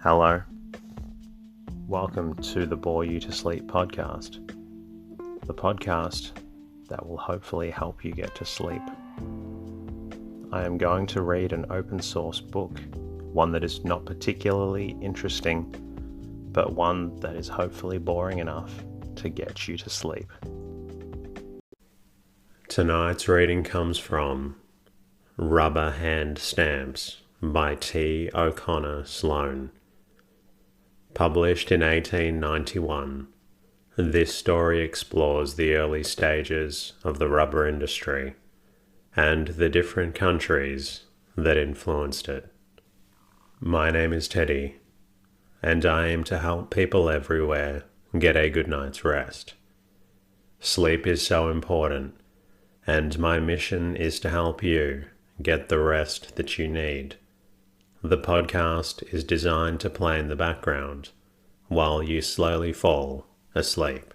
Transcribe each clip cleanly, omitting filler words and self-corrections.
Hello. Welcome to the Bore You to Sleep podcast. The podcast that will hopefully help you get to sleep. I am going to read an open source book, one that is not particularly interesting, but one that is hopefully boring enough to get you to sleep. Tonight's reading comes from Rubber Hand Stamps by T. O'Connor Sloane. Published in 1891, this story explores the early stages of the rubber industry and the different countries that influenced it. My name is Teddy, and I aim to help people everywhere get a good night's rest. Sleep is so important, and my mission is to help you get the rest that you need. The podcast is designed to play in the background while you slowly fall asleep.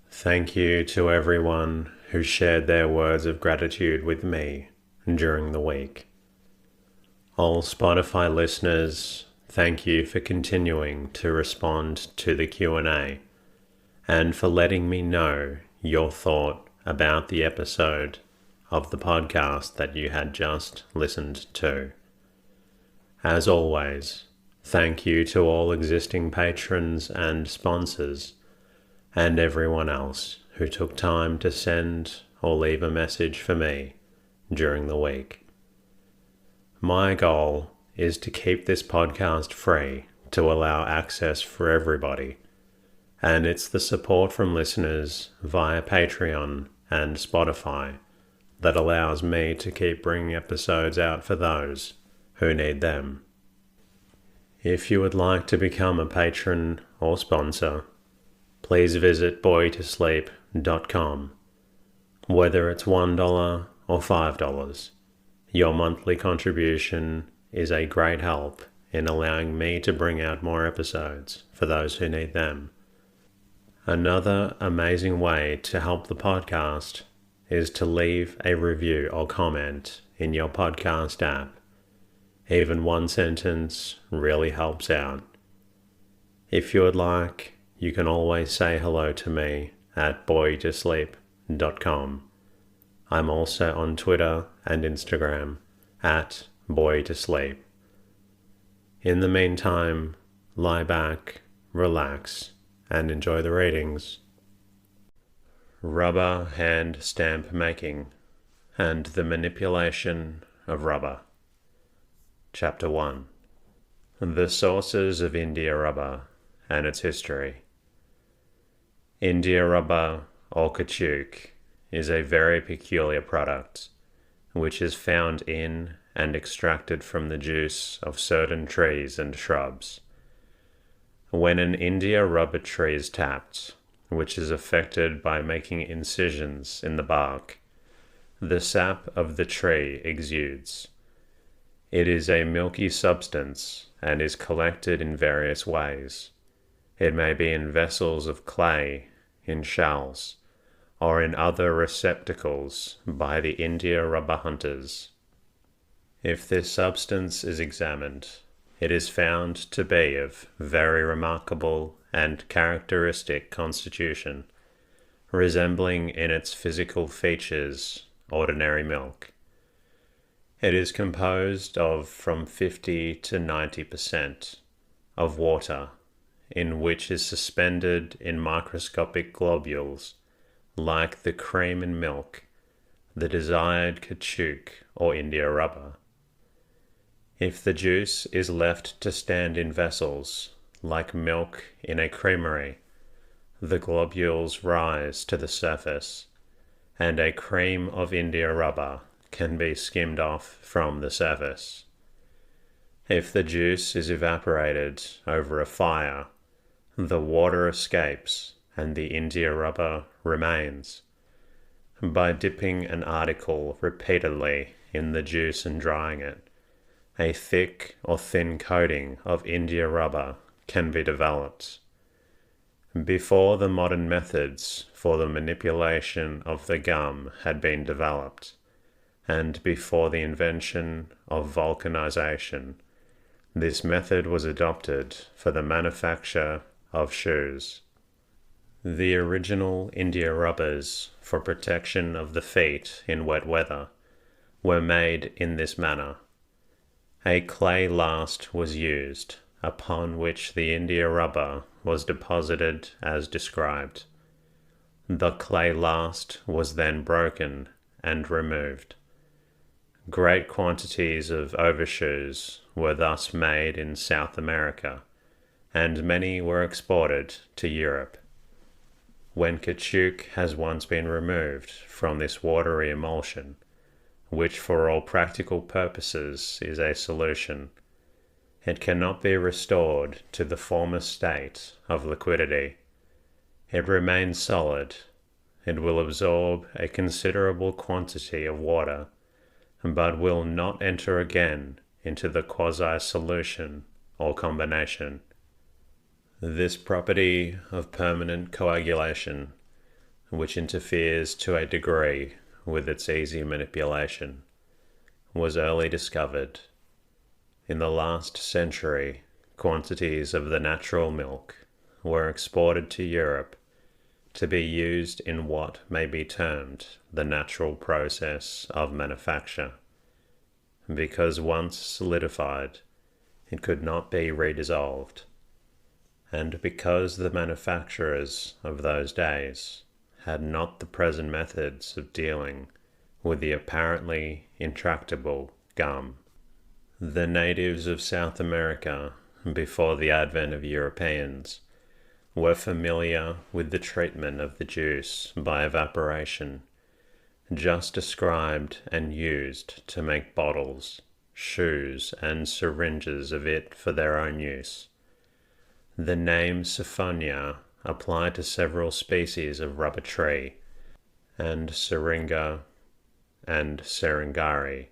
Thank you to everyone who shared their words of gratitude with me during the week. All Spotify listeners, thank you for continuing to respond to the Q&A and for letting me know your thought about the episode of the podcast that you had just listened to. As always, thank you to all existing patrons and sponsors, and everyone else who took time to send or leave a message for me during the week. My goal is to keep this podcast free to allow access for everybody, and it's the support from listeners via Patreon and Spotify that allows me to keep bringing episodes out for those who need them. If you would like to become a patron or sponsor, please visit boytosleep.com. Whether it's $1 or $5, your monthly contribution is a great help in allowing me to bring out more episodes for those who need them. Another amazing way to help the podcast is to leave a review or comment in your podcast app. Even one sentence really helps out. If you would like, you can always say hello to me at boytosleep.com. I'm also on Twitter and Instagram at boytosleep. In the meantime, lie back, relax, and enjoy the readings. Rubber Hand Stamp Making and the Manipulation of Rubber. Chapter 1. The Sources of India Rubber and its History. India rubber, or caoutchouc, is a very peculiar product, which is found in and extracted from the juice of certain trees and shrubs. When an India rubber tree is tapped, which is affected by making incisions in the bark, the sap of the tree exudes. It is a milky substance and is collected in various ways. It may be in vessels of clay, in shells, or in other receptacles by the India rubber hunters. If this substance is examined, it is found to be of very remarkable and characteristic constitution, resembling in its physical features ordinary milk. It is composed of from 50 to 90% of water, in which is suspended in microscopic globules, like the cream in milk, the desired caoutchouc or India rubber. If the juice is left to stand in vessels, like milk in a creamery, the globules rise to the surface, and a cream of India rubber can be skimmed off from the surface. If the juice is evaporated over a fire, the water escapes and the India rubber remains. By dipping an article repeatedly in the juice and drying it, a thick or thin coating of India rubber can be developed. Before the modern methods for the manipulation of the gum had been developed, and before the invention of vulcanization, This method was adopted for the manufacture of shoes. The original India rubbers for protection of the feet in wet weather were made in this manner. A clay last was used, upon which the India rubber was deposited as described. The clay last was then broken and removed. Great quantities of overshoes were thus made in South America, and many were exported to Europe. When caoutchouc has once been removed from this watery emulsion, which for all practical purposes is a solution, it cannot be restored to the former state of liquidity. It remains solid. It will absorb a considerable quantity of water, but will not enter again into the quasi-solution or combination. This property of permanent coagulation, which interferes to a degree with its easy manipulation, was early discovered. In the last century, quantities of the natural milk were exported to Europe to be used in what may be termed the natural process of manufacture. Because once solidified, it could not be redissolved, and because the manufacturers of those days had not the present methods of dealing with the apparently intractable gum. The natives of South America, before the advent of Europeans, were familiar with the treatment of the juice by evaporation, just described and used to make bottles, shoes, and syringes of it for their own use. The name Siphonia applied to several species of rubber tree, and syringa and serengari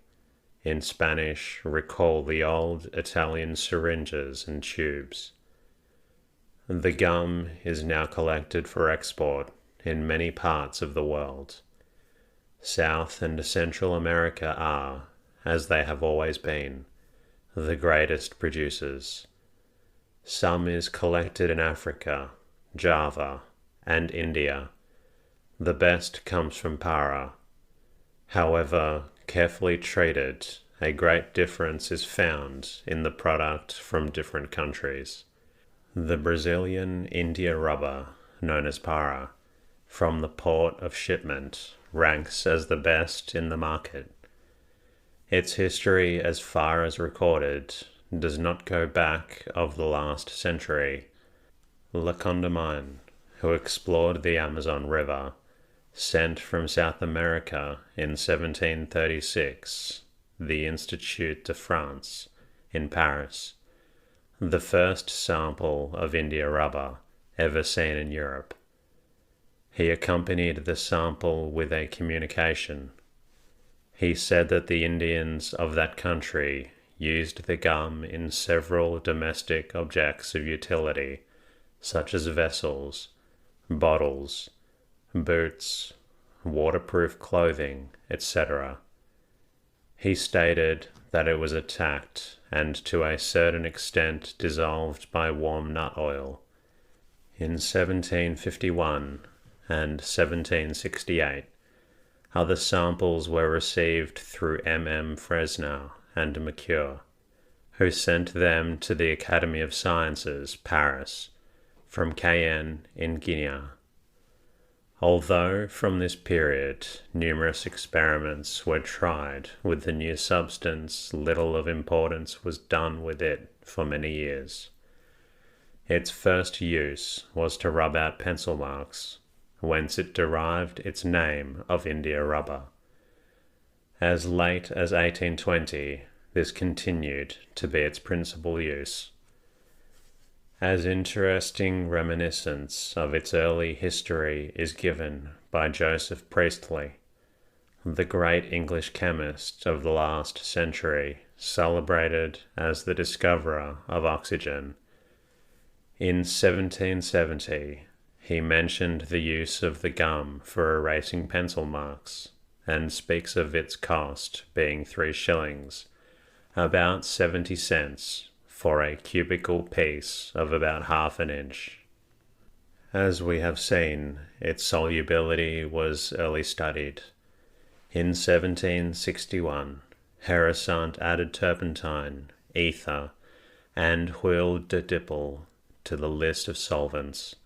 in Spanish recall the old Italian syringes and tubes. The gum is now collected for export in many parts of the world. South and Central America are, as they have always been, the greatest producers. Some is collected in Africa, Java, and India. The best comes from Para. However carefully treated, a great difference is found in the product from different countries. The Brazilian India rubber, known as Para, from the port of shipment, ranks as the best in the market. Its history, as far as recorded, does not go back of the last century. La Condamine, who explored the Amazon River, sent from South America in 1736 the Institut de France in Paris, the first sample of India rubber ever seen in Europe. He accompanied the sample with a communication. He said that the Indians of that country used the gum in several domestic objects of utility, such as vessels, bottles, boots, waterproof clothing, etc. He stated that it was attacked and to a certain extent dissolved by warm nut oil. In 1751 and 1768, other samples were received through M. Fresnel and Mercure, who sent them to the Academy of Sciences, Paris, from Cayenne in Guinea. Although from this period numerous experiments were tried with the new substance, little of importance was done with it for many years. Its first use was to rub out pencil marks, whence it derived its name of India rubber. As late as 1820, this continued to be its principal use. As interesting reminiscence of its early history is given by Joseph Priestley, the great English chemist of the last century, celebrated as the discoverer of oxygen. In 1770, he mentioned the use of the gum for erasing pencil marks, and speaks of its cost being 3 shillings, about 70 cents, for a cubical piece of about half an inch. As we have seen, its solubility was early studied. In 1761, Heresant added turpentine, ether, and huile de dipple to the list of solvents.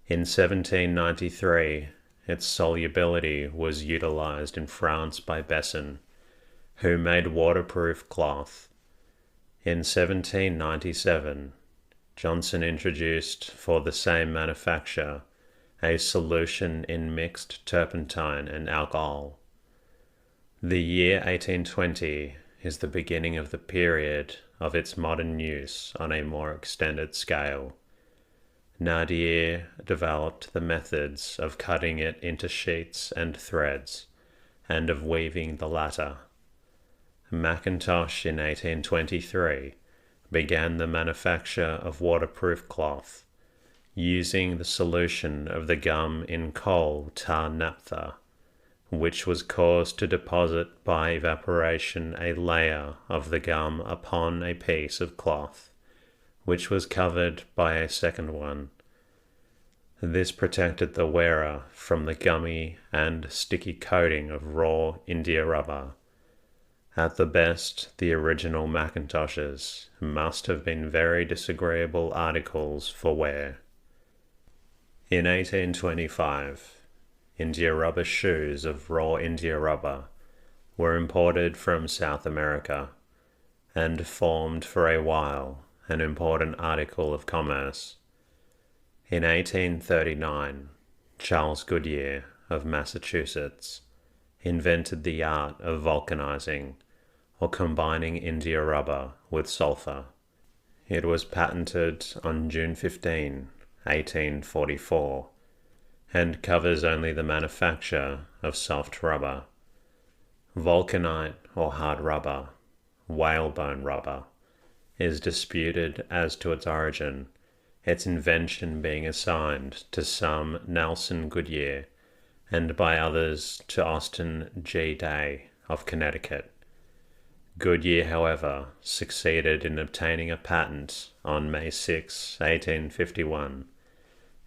In 1793, its solubility was utilized in France by Besson, who made waterproof cloth. In 1797, Johnson introduced for the same manufacture a solution in mixed turpentine and alcohol. The year 1820 is the beginning of the period of its modern use on a more extended scale. Nadir developed the methods of cutting it into sheets and threads, and of weaving the latter. Mackintosh in 1823 began the manufacture of waterproof cloth, using the solution of the gum in coal tar naphtha, which was caused to deposit by evaporation a layer of the gum upon a piece of cloth, which was covered by a second one. This protected the wearer from the gummy and sticky coating of raw India rubber. At the best, the original Mackintoshes must have been very disagreeable articles for wear. In 1825, India rubber shoes of raw India rubber were imported from South America and formed for a while an important article of commerce. In 1839, Charles Goodyear of Massachusetts invented the art of vulcanizing, or combining India rubber with sulfur. It was patented on June 15, 1844, and covers only the manufacture of soft rubber. Vulcanite or hard rubber, whalebone rubber, is disputed as to its origin, its invention being assigned to some Nelson Goodyear, and by others to Austin G. Day of Connecticut. Goodyear, however, succeeded in obtaining a patent on May 6, 1851.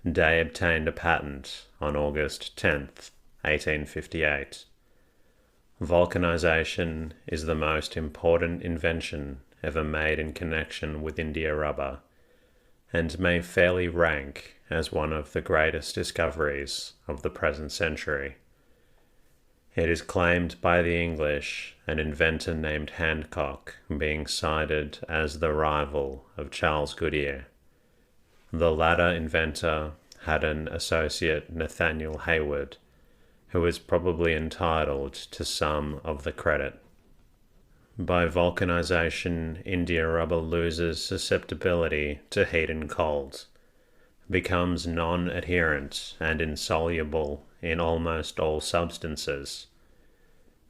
Day obtained a patent on August 10, 1858. Vulcanization is the most important invention ever made in connection with India rubber, and may fairly rank as one of the greatest discoveries of the present century. It is claimed by the English, an inventor named Hancock being cited as the rival of Charles Goodyear. The latter inventor had an associate, Nathaniel Hayward, who is probably entitled to some of the credit. By vulcanization, India rubber loses susceptibility to heat and cold, becomes non-adherent and insoluble in almost all substances.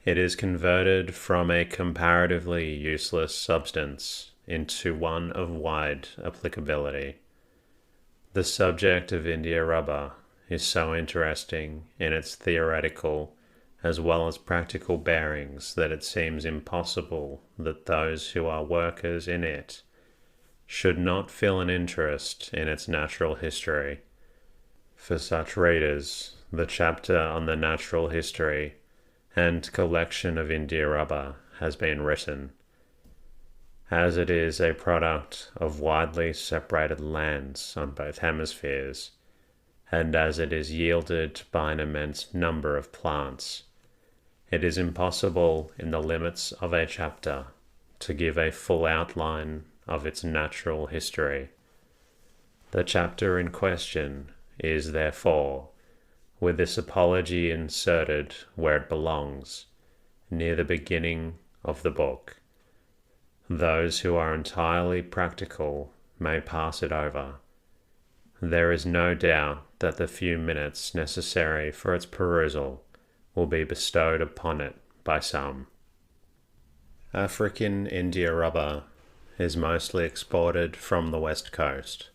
It is converted from a comparatively useless substance into one of wide applicability. The subject of India rubber is so interesting in its theoretical as well as practical bearings that it seems impossible that those who are workers in it should not feel an interest in its natural history. For such readers, the chapter on the natural history and collection of India rubber has been written. As it is a product of widely separated lands on both hemispheres, and as it is yielded by an immense number of plants, it is impossible in the limits of a chapter to give a full outline of its natural history. The chapter in question is, therefore, with this apology inserted where it belongs, near the beginning of the book. Those who are entirely practical may pass it over. There is no doubt that the few minutes necessary for its perusal will be bestowed upon it by some. African India rubber is mostly exported from the west coast.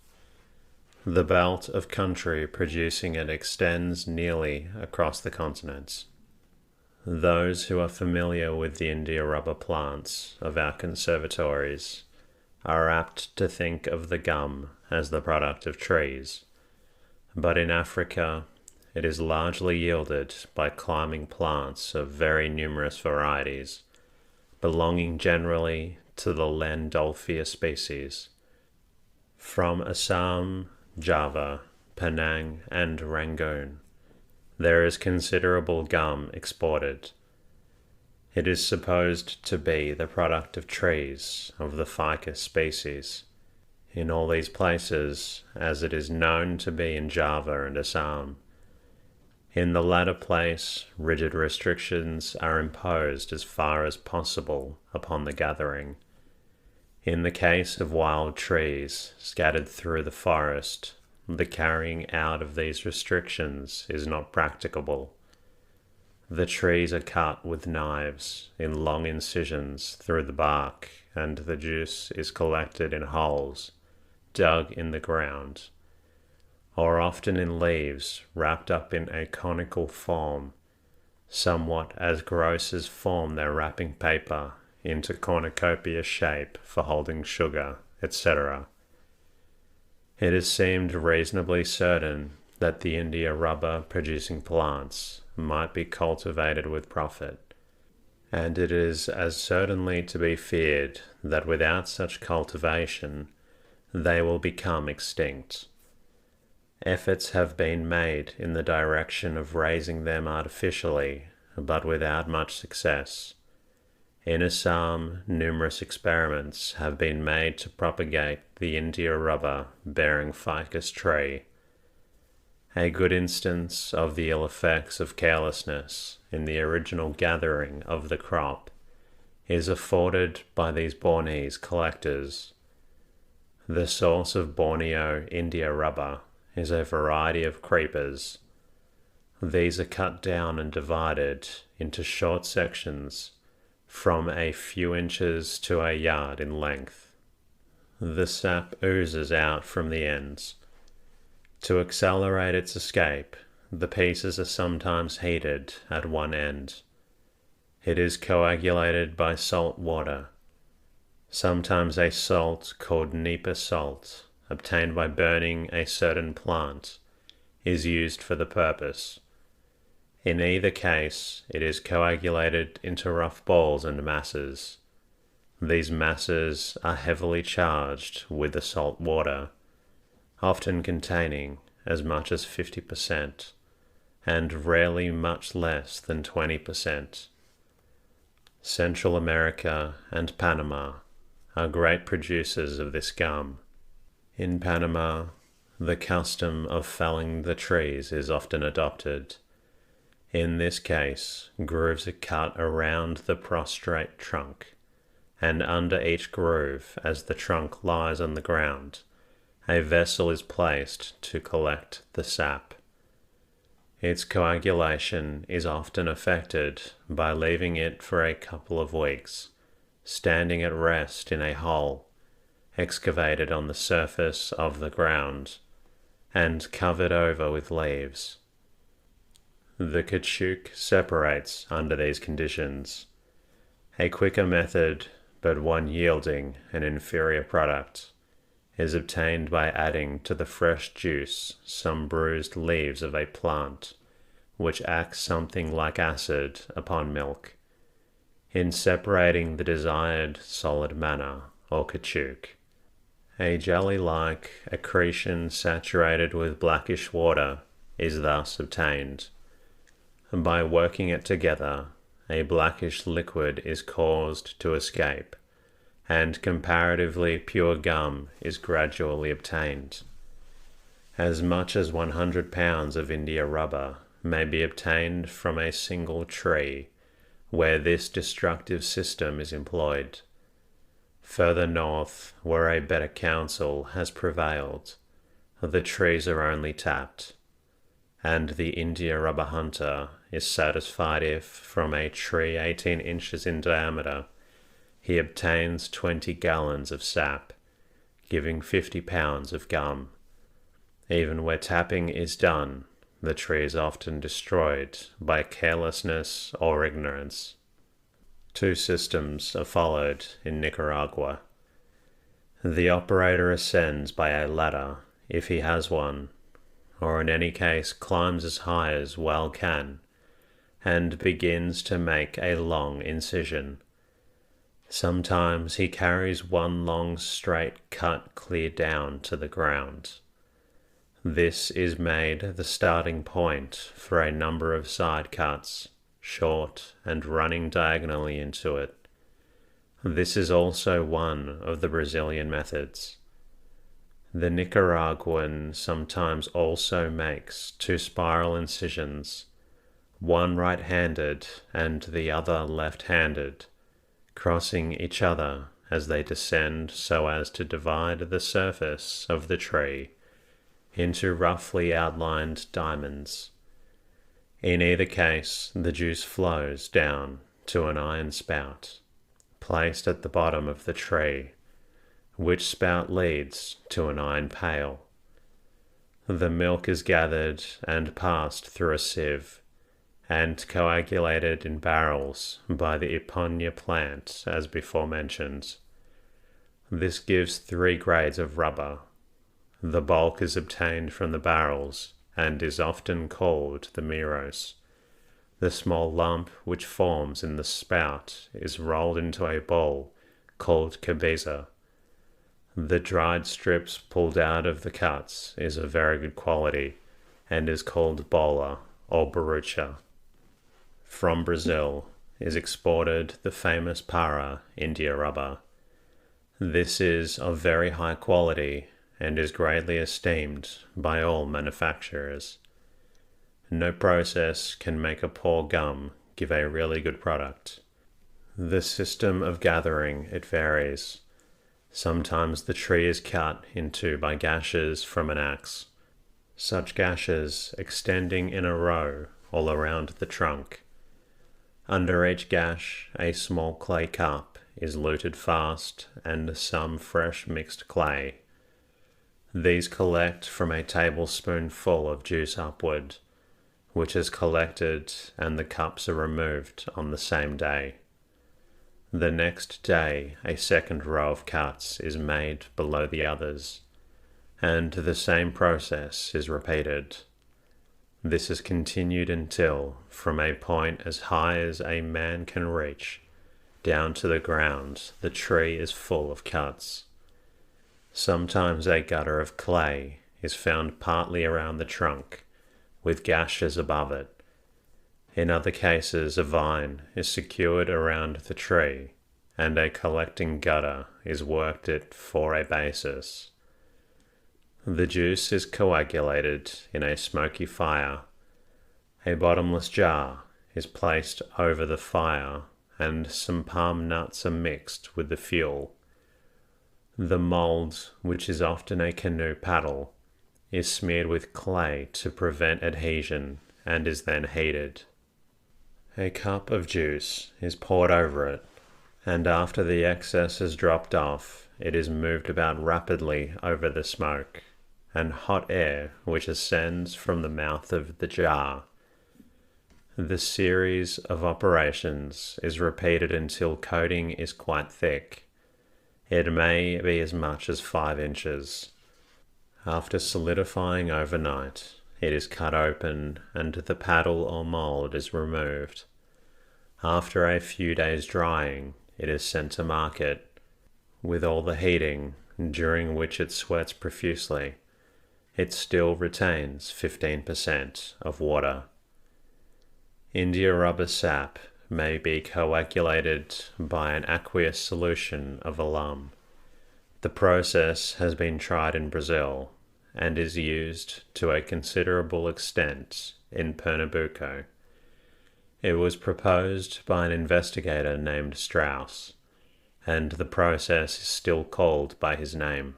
The belt of country producing it extends nearly across the continents. Those who are familiar with the India rubber plants of our conservatories are apt to think of the gum as the product of trees, but in Africa it is largely yielded by climbing plants of very numerous varieties, belonging generally to the Landolphia species. From Assam, Java, Penang, and Rangoon, there is considerable gum exported. It is supposed to be the product of trees of the ficus species. In all these places, as it is known to be in Java and Assam, in the latter place, rigid restrictions are imposed as far as possible upon the gathering. In the case of wild trees scattered through the forest, the carrying out of these restrictions is not practicable. The trees are cut with knives in long incisions through the bark, and the juice is collected in holes dug in the ground, or often in leaves wrapped up in a conical form, somewhat as grocers form their wrapping paper into cornucopia shape for holding sugar, etc. It is seemed reasonably certain that the India rubber producing plants might be cultivated with profit, and it is as certainly to be feared that without such cultivation they will become extinct. Efforts have been made in the direction of raising them artificially, but without much success. In Assam, numerous experiments have been made to propagate the India rubber bearing ficus tree. A good instance of the ill effects of carelessness in the original gathering of the crop is afforded by these Bornese collectors. The source of Borneo India rubber is a variety of creepers. These are cut down and divided into short sections from a few inches to a yard in length. The sap oozes out from the ends. To accelerate its escape, the pieces are sometimes heated at one end. It is coagulated by salt water. Sometimes a salt called Nipa salt, obtained by burning a certain plant, is used for the purpose. In either case, it is coagulated into rough balls and masses. These masses are heavily charged with the salt water, often containing as much as 50%, and rarely much less than 20%. Central America and Panama are great producers of this gum. In Panama, the custom of felling the trees is often adopted. In this case, grooves are cut around the prostrate trunk, and under each groove, as the trunk lies on the ground, a vessel is placed to collect the sap. Its coagulation is often effected by leaving it for a couple of weeks, standing at rest in a hole, excavated on the surface of the ground, and covered over with leaves. The caoutchouc separates under these conditions. A quicker method, but one yielding an inferior product, is obtained by adding to the fresh juice some bruised leaves of a plant, which acts something like acid upon milk. In separating the desired solid manna, or caoutchouc, a jelly-like accretion saturated with blackish water is thus obtained. By working it together, a blackish liquid is caused to escape, and comparatively pure gum is gradually obtained. As much as 100 pounds of India rubber may be obtained from a single tree where this destructive system is employed. Further north, where a better counsel has prevailed, the trees are only tapped, and the India rubber hunter is satisfied if, from a tree 18 inches in diameter, he obtains 20 gallons of sap, giving 50 pounds of gum. Even where tapping is done, the tree is often destroyed by carelessness or ignorance. Two systems are followed in Nicaragua. The operator ascends by a ladder, if he has one, or in any case climbs as high as well can, and begins to make a long incision. Sometimes he carries one long straight cut clear down to the ground. This is made the starting point for a number of side cuts, short and running diagonally into it. This is also one of the Brazilian methods. The Nicaraguan sometimes also makes two spiral incisions, one right-handed and the other left-handed, crossing each other as they descend so as to divide the surface of the tree into roughly outlined diamonds. In either case, the juice flows down to an iron spout, placed at the bottom of the tree, which spout leads to an iron pail. The milk is gathered and passed through a sieve, and coagulated in barrels by the Iponya plant as before mentioned. This gives 3 grades of rubber. The bulk is obtained from the barrels and is often called the miros. The small lump which forms in the spout is rolled into a ball called cabeça. The dried strips pulled out of the cuts is of very good quality and is called bola or barucha. From Brazil is exported the famous para India rubber. This is of very high quality and is greatly esteemed by all manufacturers. No process can make a poor gum give a really good product. The system of gathering, it varies. Sometimes the tree is cut into by gashes from an axe, such gashes extending in a row all around the trunk. Under each gash, a small clay cup is luted fast and some fresh mixed clay. These collect from a tablespoonful of juice upward, which is collected, and the cups are removed on the same day. The next day a second row of cuts is made below the others, and the same process is repeated. This is continued until, from a point as high as a man can reach, down to the ground, the tree is full of cuts. Sometimes a gutter of clay is found partly around the trunk, with gashes above it. In other cases, a vine is secured around the tree, and a collecting gutter is worked it for a basis. The juice is coagulated in a smoky fire. A bottomless jar is placed over the fire, and some palm nuts are mixed with the fuel. The mould, which is often a canoe paddle, is smeared with clay to prevent adhesion and is then heated. A cup of juice is poured over it, and after the excess is dropped off, it is moved about rapidly over the smoke and hot air which ascends from the mouth of the jar. The series of operations is repeated until coating is quite thick. It may be as much as 5 inches. After solidifying overnight, it is cut open and the paddle or mould is removed. After a few days drying, it is sent to market. With all the heating, during which it sweats profusely, it still retains 15% of water. India rubber sap may be coagulated by an aqueous solution of alum. The process has been tried in Brazil and is used to a considerable extent in Pernambuco. It was proposed by an investigator named Strauss, and the process is still called by his name.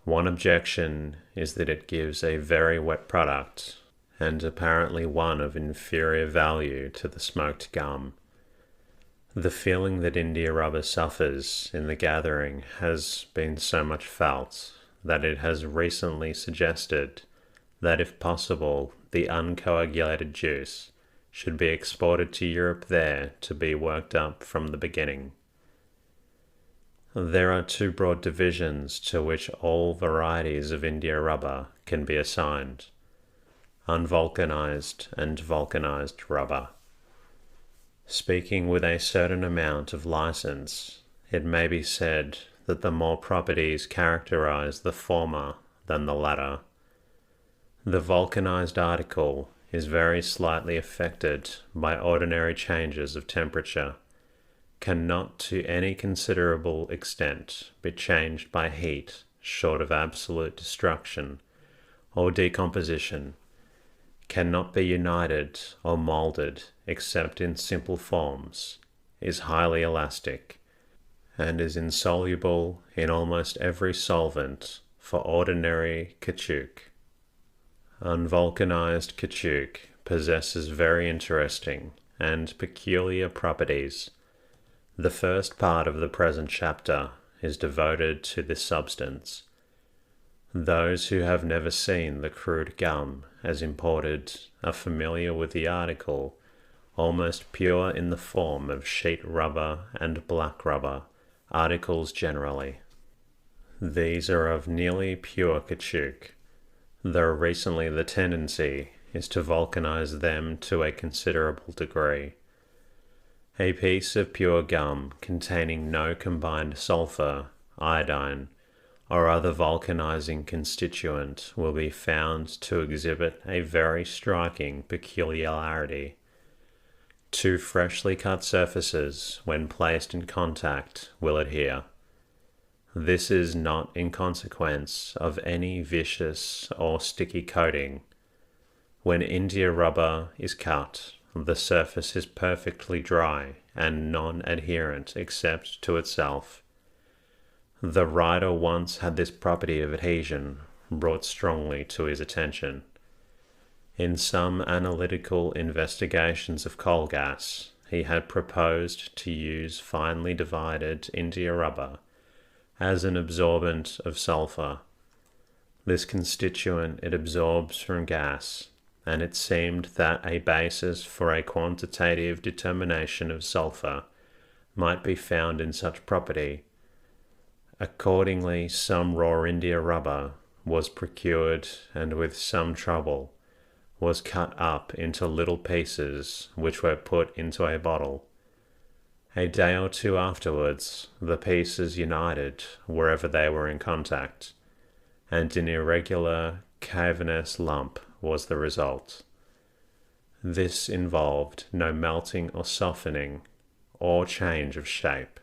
One objection is that it gives a very wet product, and apparently one of inferior value to the smoked gum. The feeling that India rubber suffers in the gathering has been so much felt that it has recently suggested that if possible the uncoagulated juice should be exported to Europe there to be worked up from the beginning. There are two broad divisions to which all varieties of India rubber can be assigned: unvulcanized and vulcanized rubber. Speaking with a certain amount of license, it may be said that the more properties characterize the former than the latter. The vulcanized article is very slightly affected by ordinary changes of temperature, cannot to any considerable extent be changed by heat short of absolute destruction or decomposition, cannot be united or molded except in simple forms, is highly elastic, and is insoluble in almost every solvent for ordinary caoutchouc. Unvulcanized caoutchouc possesses very interesting and peculiar properties. The first part of the present chapter is devoted to this substance. Those who have never seen the crude gum as imported are familiar with the article, almost pure in the form of sheet rubber and black rubber, articles generally. These are of nearly pure caoutchouc, though recently the tendency is to vulcanize them to a considerable degree. A piece of pure gum containing no combined sulfur, iodine, or other vulcanizing constituent will be found to exhibit a very striking peculiarity. Two freshly cut surfaces, when placed in contact, will adhere. This is not in consequence of any vicious or sticky coating. When India rubber is cut, the surface is perfectly dry and non-adherent except to itself. The writer once had this property of adhesion brought strongly to his attention. In some analytical investigations of coal gas, he had proposed to use finely divided India rubber as an absorbent of sulfur. This constituent it absorbs from gas, and it seemed that a basis for a quantitative determination of sulfur might be found in such property. Accordingly, some raw India rubber was procured and with some trouble was cut up into little pieces which were put into a bottle. A day or two afterwards, the pieces united wherever they were in contact, and an irregular cavernous lump was the result. This involved no melting or softening or change of shape.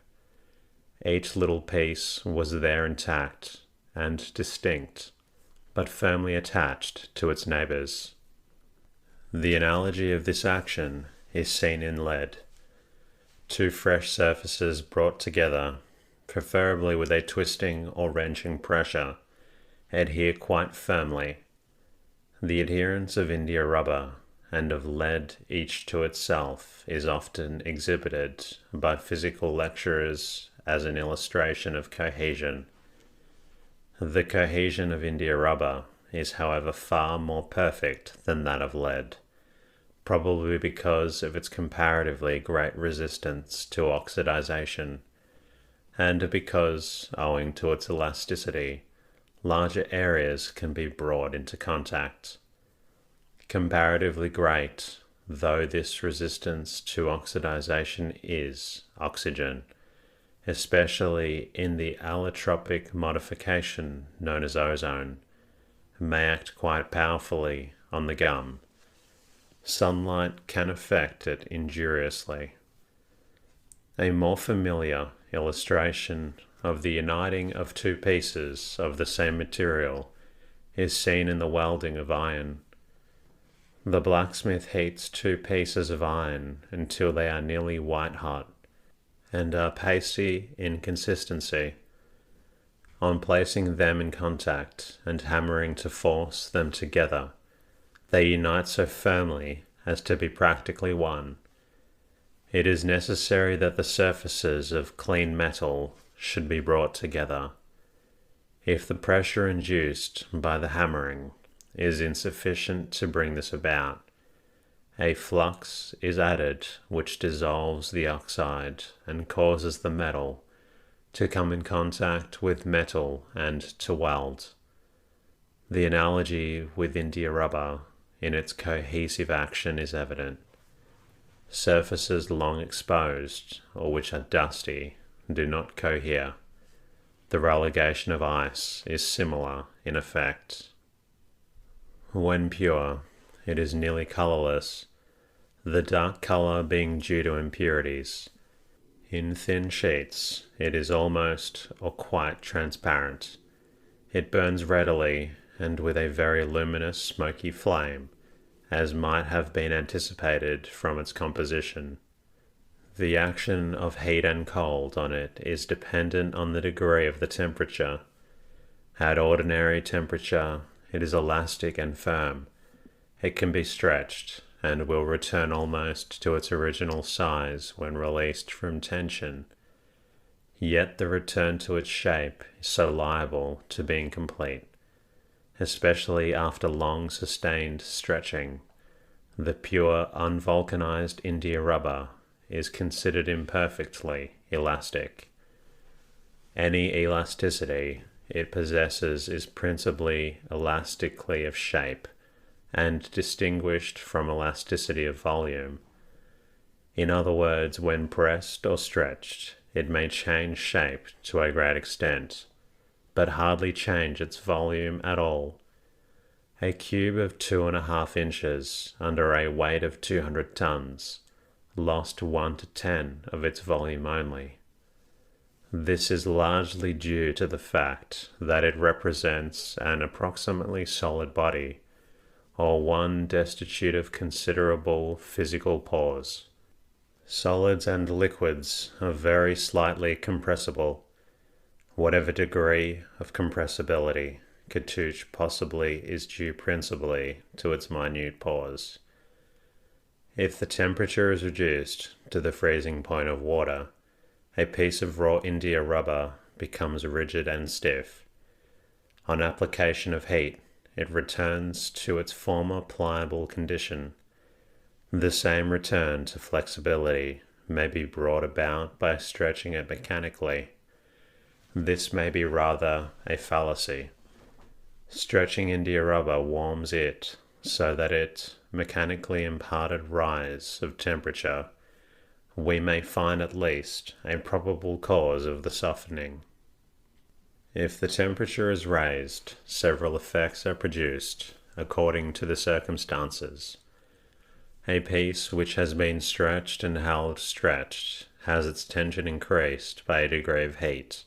Each little piece was there intact and distinct, but firmly attached to its neighbours. The analogy of this action is seen in lead. Two fresh surfaces brought together, preferably with a twisting or wrenching pressure, adhere quite firmly. The adherence of India rubber and of lead each to itself is often exhibited by physical lecturers as an illustration of cohesion. The cohesion of India rubber is, however, far more perfect than that of lead, probably because of its comparatively great resistance to oxidization, and because, owing to its elasticity, larger areas can be brought into contact. Comparatively great, though this resistance to oxidization is oxygen, especially in the allotropic modification known as ozone, may act quite powerfully on the gum. Sunlight can affect it injuriously. A more familiar illustration of the uniting of two pieces of the same material is seen in the welding of iron. The blacksmith heats two pieces of iron until they are nearly white hot and are pasty in consistency. On placing them in contact and hammering to force them together, they unite so firmly as to be practically one. It is necessary that the surfaces of clean metal should be brought together. If the pressure induced by the hammering is insufficient to bring this about, a flux is added which dissolves the oxide and causes the metal, to come in contact with metal and to weld. The analogy with India rubber in its cohesive action is evident. Surfaces long exposed, or which are dusty, do not cohere. The relegation of ice is similar in effect. When pure, it is nearly colorless, the dark color being due to impurities. In thin sheets, it is almost or quite transparent. It burns readily and with a very luminous smoky flame, as might have been anticipated from its composition. The action of heat and cold on it is dependent on the degree of the temperature. At ordinary temperature, it is elastic and firm. It can be stretched, and will return almost to its original size when released from tension. Yet the return to its shape is so liable to be incomplete, especially after long sustained stretching. The pure unvulcanized India rubber is considered imperfectly elastic. Any elasticity it possesses is principally elastically of shape, and distinguished from elasticity of volume. In other words, when pressed or stretched, it may change shape to a great extent, but hardly change its volume at all. A cube of 2.5 inches under a weight of 200 tons lost 1 to 10 of its volume only. This is largely due to the fact that it represents an approximately solid body, or one destitute of considerable physical pores. Solids and liquids are very slightly compressible. Whatever degree of compressibility Cartouche possibly is due principally to its minute pores. If the temperature is reduced to the freezing point of water, a piece of raw India rubber becomes rigid and stiff. On application of heat, it returns to its former pliable condition. The same return to flexibility may be brought about by stretching it mechanically. This may be rather a fallacy. Stretching India rubber warms it so that it mechanically imparted rise of temperature. We may find at least a probable cause of the softening. If the temperature is raised, several effects are produced according to the circumstances. A piece which has been stretched and held stretched has its tension increased by a degree of heat,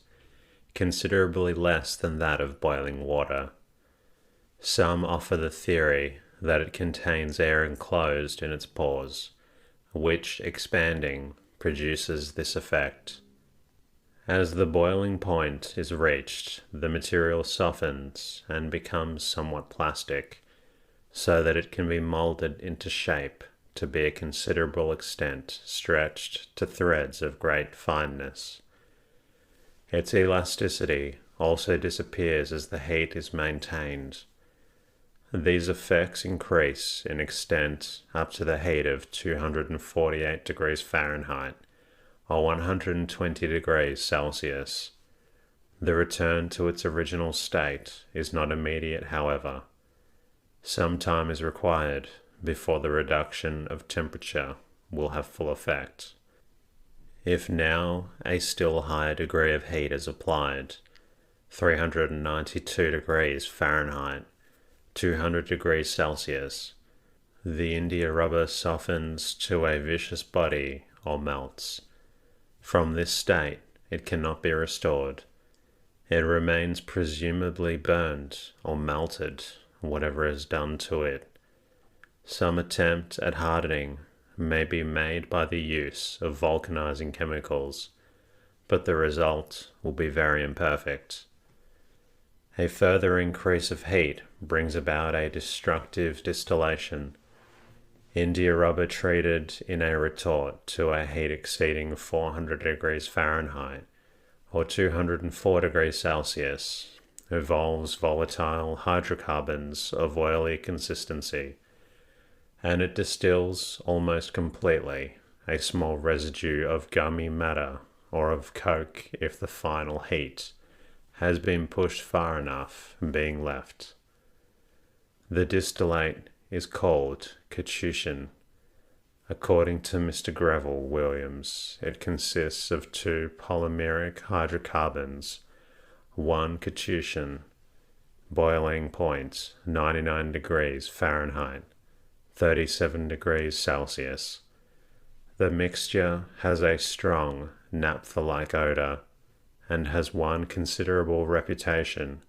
considerably less than that of boiling water. Some offer the theory that it contains air enclosed in its pores, which, expanding, produces this effect. As the boiling point is reached, the material softens and becomes somewhat plastic, so that it can be molded into shape to be a considerable extent stretched to threads of great fineness. Its elasticity also disappears as the heat is maintained. These effects increase in extent up to the heat of 248 degrees Fahrenheit, or 120 degrees Celsius. The return to its original state is not immediate, however. Some time is required before the reduction of temperature will have full effect. If now a still higher degree of heat is applied, 392 degrees Fahrenheit, 200 degrees Celsius, the India rubber softens to a viscous body or melts. From this state it cannot be restored. It remains presumably burned or melted, whatever is done to it. Some attempt at hardening may be made by the use of vulcanizing chemicals, but the result will be very imperfect. A further increase of heat brings about a destructive distillation. India rubber treated in a retort to a heat exceeding 400 degrees Fahrenheit or 204 degrees Celsius evolves volatile hydrocarbons of oily consistency, and it distills almost completely a small residue of gummy matter or of coke if the final heat has been pushed far enough, being left. The distillate is called catechutin. According to Mr. Greville Williams, it consists of two polymeric hydrocarbons, one catechutin, boiling point 99 degrees Fahrenheit, 37 degrees Celsius. The mixture has a strong naphtha-like odor and has won considerable reputation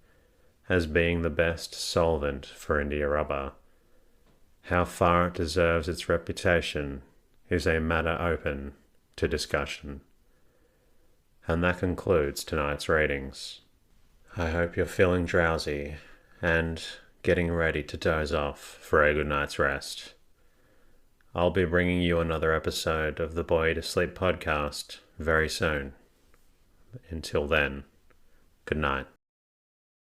as being the best solvent for India rubber. How far it deserves its reputation is a matter open to discussion. And that concludes tonight's readings. I hope you're feeling drowsy and getting ready to doze off for a good night's rest. I'll be bringing you another episode of the Boy to Sleep podcast very soon. Until then, good night.